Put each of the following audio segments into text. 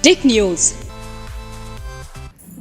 टिक news.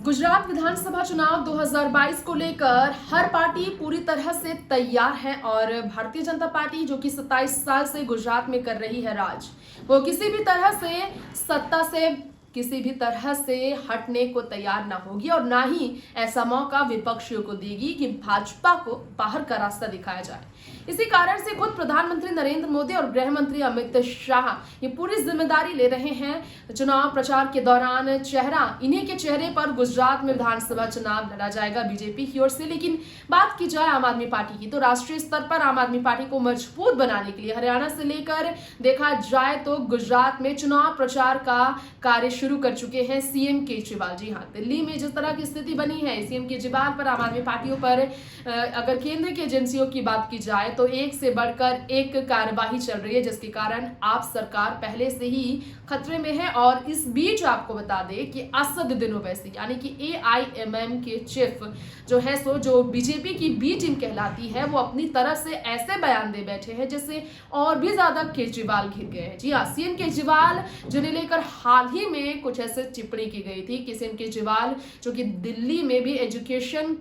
Gujarat विधानसभा चुनाव 2022 को लेकर हर पार्टी पूरी तरह से तैयार है और भारतीय जनता पार्टी जो कि 27 साल से गुजरात में कर रही है राज, वो किसी भी तरह से सत्ता से किसी भी तरह से हटने को तैयार ना होगी और ना ही ऐसा मौका विपक्षियों को देगी कि भाजपा को बाहर का रास्ता दिखाया जाए। इसी कारण से खुद प्रधानमंत्री नरेंद्र मोदी और गृह मंत्री अमित शाह ये पूरी जिम्मेदारी ले रहे हैं। चुनाव प्रचार के दौरान इन्हीं के चेहरे पर गुजरात में विधानसभा चुनाव लड़ा जाएगा बीजेपी की ओर से। लेकिन बात की जाए आम आदमी पार्टी की, तो राष्ट्रीय स्तर पर आम आदमी पार्टी को मजबूत बनाने के लिए हरियाणा से लेकर देखा जाए तो गुजरात में चुनाव प्रचार का कार्य शुरू कर चुके हैं सीएम केजरीवाल। जी हाँ, दिल्ली में जिस तरह की स्थिति बनी है, सीएम केजरीवाल पर आम आदमी पार्टियों पर अगर केंद्र की एजेंसियों की बात की जाए तो एक से बढ़कर एक कार्यवाही चल रही है, जिसके कारण आप सरकार पहले से ही खतरे में है। और इस बीच आपको बता दें कि असदुद्दीन ओवैसी यानी कि एआईएमएम के चीफ जो बीजेपी की बी टीम कहलाती है, वो अपनी तरफ से ऐसे बयान दे बैठे हैं जिससे और भी ज्यादा केजरीवाल घिर गए हैं। जी हाँ, सीएम केजरीवाल जिन्हें लेकर हाल ही में कुछ ऐसे टिप्पणी की गई थी कि सीएम केजरीवाल जो कि दिल्ली में भी एजुकेशन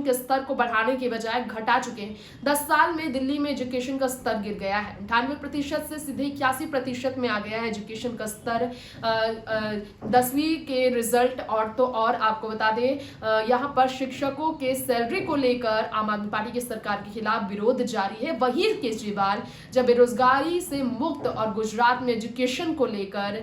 के स्तर को बढ़ाने के बजाय घटा चुके हैं। 10 साल में दिल्ली में एजुकेशन का स्तर गिर गया है, 98% से सीधे 81% में आ गया है एजुकेशन का स्तर। 10वीं के रिजल्ट और तो और आपको बता दें यहाँ पर शिक्षकों के सैलरी को लेकर आम आदमी पार्टी की सरकार के खिलाफ विरोध जारी है। वही केजरीवाल जब बेरोजगारी से मुक्त और गुजरात में एजुकेशन को लेकर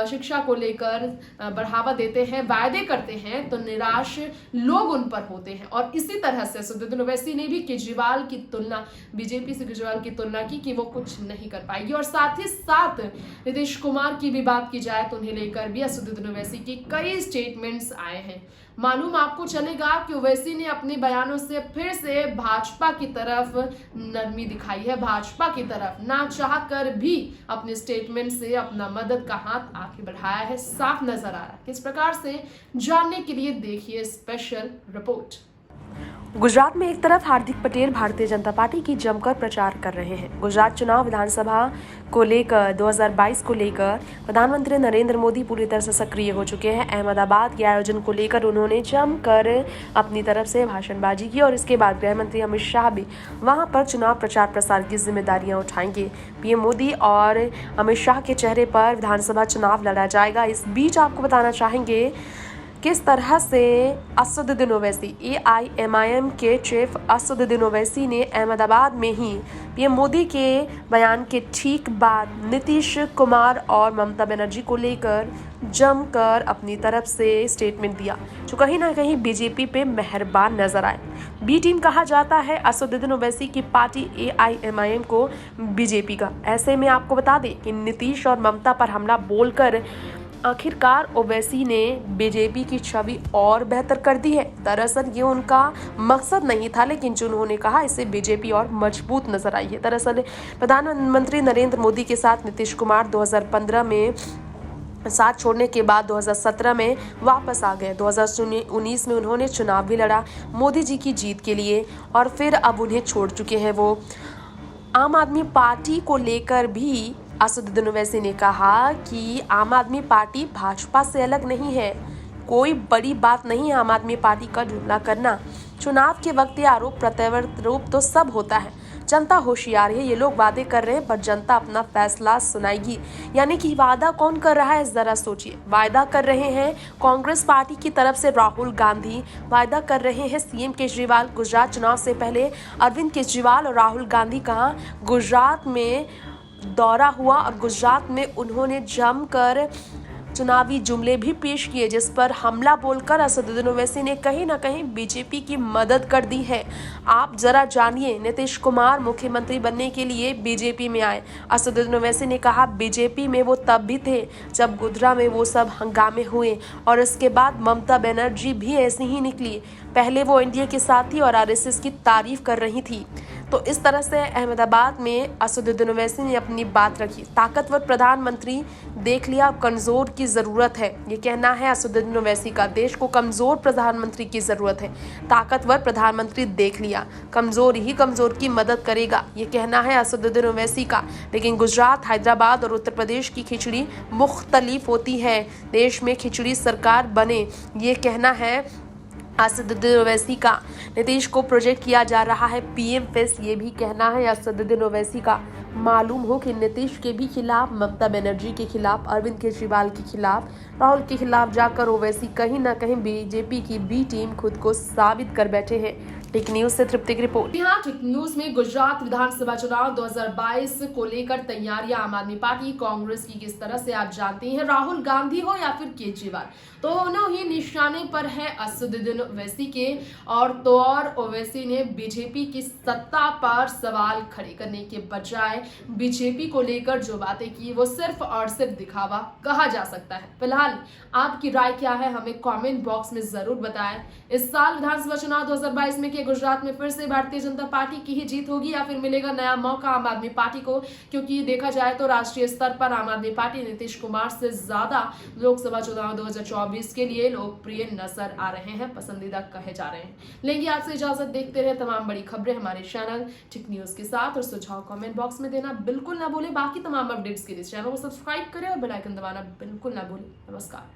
शिक्षा को लेकर बढ़ावा देते हैं, वायदे करते हैं, तो निराश लोग उन पर होते हैं। और इसी तरह से असदुद्दीन ओवैसी ने भी केजरीवाल की तुलना बीजेपी से केजरीवाल की तुलना की कि वो कुछ नहीं कर पाएगी। और साथ ही साथ नीतीश कुमार की भी बात की जाए तो उन्हें लेकर भी असदुद्दीन ओवैसी की कई स्टेटमेंट्स आए हैं। मालूम आपको चलेगा कि ओवैसी ने अपने बयानों से फिर से भाजपा की तरफ नरमी दिखाई है, भाजपा की तरफ ना चाह कर भी अपने स्टेटमेंट से अपना मदद का हाथ आगे बढ़ाया है, साफ नजर आ रहा है। किस प्रकार से जानने के लिए देखिए स्पेशल रिपोर्ट। गुजरात में एक तरफ हार्दिक पटेल भारतीय जनता पार्टी की जमकर प्रचार कर रहे हैं। गुजरात चुनाव विधानसभा को लेकर 2022 को लेकर प्रधानमंत्री नरेंद्र मोदी पूरी तरह से सक्रिय हो चुके हैं। अहमदाबाद के आयोजन को लेकर उन्होंने जमकर अपनी तरफ से भाषणबाजी की और इसके बाद गृह मंत्री अमित शाह भी वहां पर चुनाव प्रचार प्रसार की जिम्मेदारियां उठाएंगे। पीएम मोदी और अमित शाह के चेहरे पर विधानसभा चुनाव लड़ा जाएगा। इस बीच आपको बताना चाहेंगे किस तरह से असदुद्दीन ओवैसी एआईएमआईएम के चीफ असदुद्दीन ओवैसी ने अहमदाबाद में ही पीएम मोदी के बयान के ठीक बाद नीतीश कुमार और ममता बनर्जी को लेकर जमकर अपनी तरफ से स्टेटमेंट दिया, जो कहीं ना कहीं बीजेपी पे मेहरबान नजर आए। बी टीम कहा जाता है असदुद्दीन ओवैसी की पार्टी एआईएमआईएम को बीजेपी का। ऐसे में आपको बता दें कि नीतीश और ममता पर हमला बोलकर आखिरकार ओवैसी ने बीजेपी की छवि और बेहतर कर दी है। दरअसल ये उनका मकसद नहीं था, लेकिन जो उन्होंने कहा इससे बीजेपी और मजबूत नजर आई है। दरअसल प्रधानमंत्री नरेंद्र मोदी के साथ नीतीश कुमार 2015 में साथ छोड़ने के बाद 2017 में वापस आ गए। 2019 में उन्होंने चुनाव भी लड़ा मोदी जी की जीत के लिए और फिर अब उन्हें छोड़ चुके हैं वो। आम आदमी पार्टी को लेकर भी असदुद्दीन ओवैसी ने कहा कि आम आदमी पार्टी भाजपा से अलग नहीं है, कोई बड़ी बात नहीं है आम आदमी पार्टी का जुमला करना। चुनाव के वक्त ये आरोप प्रत्यारोप तो सब होता है, जनता होशियार है, ये लोग वादे कर रहे हैं पर जनता अपना फैसला सुनाएगी। यानी कि वादा कौन कर रहा है जरा सोचिए। वादा कर रहे हैं कांग्रेस पार्टी की तरफ से राहुल गांधी, वादा कर रहे हैं सीएम केजरीवाल। गुजरात चुनाव से पहले अरविंद केजरीवाल और राहुल गांधी का गुजरात में दौरा हुआ और गुजरात में उन्होंने जमकर चुनावी जुमले भी पेश किए, जिस पर हमला बोलकर असदुद्दीन ओवैसी ने कहीं ना कहीं बीजेपी की मदद कर दी है। आप जरा जानिए, नीतीश कुमार मुख्यमंत्री बनने के लिए बीजेपी में आए। असदुद्दीन ओवैसी ने कहा बीजेपी में वो तब भी थे जब गोधरा में वो सब हंगामे हुए और इसके बाद ममता बनर्जी भी ऐसी ही निकली। पहले वो एनडीए के साथ थी और आरएसएस की तारीफ कर रही थी। तो इस तरह से अहमदाबाद में असदुद्दीन ओवैसी ने अपनी बात रखी। ताकतवर प्रधानमंत्री देख लिया, अब कमजोर की जरूरत है, ये कहना है असदुद्दीन ओवैसी का। देश को कमजोर प्रधानमंत्री की जरूरत है। ताकतवर प्रधानमंत्री देख लिया, कमजोर ही कमजोर की मदद करेगा, ये कहना है असदुद्दीन ओवैसी का। लेकिन गुजरात, हैदराबाद और उत्तर प्रदेश की खिचड़ी मुख्तलिफ होती है। देश में खिचड़ी सरकार बने, ये कहना है असदुद्दीन ओवैसी का। नीतीश को प्रोजेक्ट किया जा रहा है पीएम फेस, ये भी कहना है असदुद्दीन ओवैसी का। मालूम हो कि नीतीश के भी खिलाफ, ममता बनर्जी के खिलाफ, अरविंद केजरीवाल के खिलाफ, राहुल के खिलाफ जाकर ओवैसी कहीं ना कहीं बीजेपी की बी टीम खुद को साबित कर बैठे हैं। टेक न्यूज से तृप्ति की रिपोर्ट। यहाँ टेक न्यूज में गुजरात विधानसभा चुनाव 2022 को लेकर तैयारियां आम आदमी पार्टी, कांग्रेस की किस तरह से आप जानते हैं। राहुल गांधी हो या फिर केजरीवाल, दोनों ही निशाने पर है असदुद्दीन ओवैसी के। और ओवैसी ने बीजेपी की सत्ता पर सवाल खड़े करने के बजाय बीजेपी को लेकर जो बातें की वो सिर्फ और सिर्फ दिखावा कहा जा सकता है। फिलहाल आपकी राय क्या है, हमें कमेंट बॉक्स में जरूर बताएं। इस साल विधानसभा चुनाव 2022 में गुजरात में फिर से भारतीय जनता पार्टी की ही जीत होगी या फिर मिलेगा नया मौका आम आदमी पार्टी को, क्योंकि देखा जाए तो राष्ट्रीय स्तर पर आम आदमी पार्टी नीतीश कुमार से ज्यादा लोकसभा चुनाव 2024 के लिए लोकप्रिय नजर आ रहे हैं, पसंदीदा कहे जा रहे हैं। लेंगे आपसे इजाजत, देखते रहे तमाम बड़ी खबरें हमारे चैनल टेक न्यूज के साथ, और सुझाव कमेंट बॉक्स में देना बिल्कुल ना भूलें। बाकी तमाम अपडेट्स के लिए चैनल को सब्सक्राइब करें और बेल आइकन दबाना बिल्कुल ना भूलें। नमस्कार।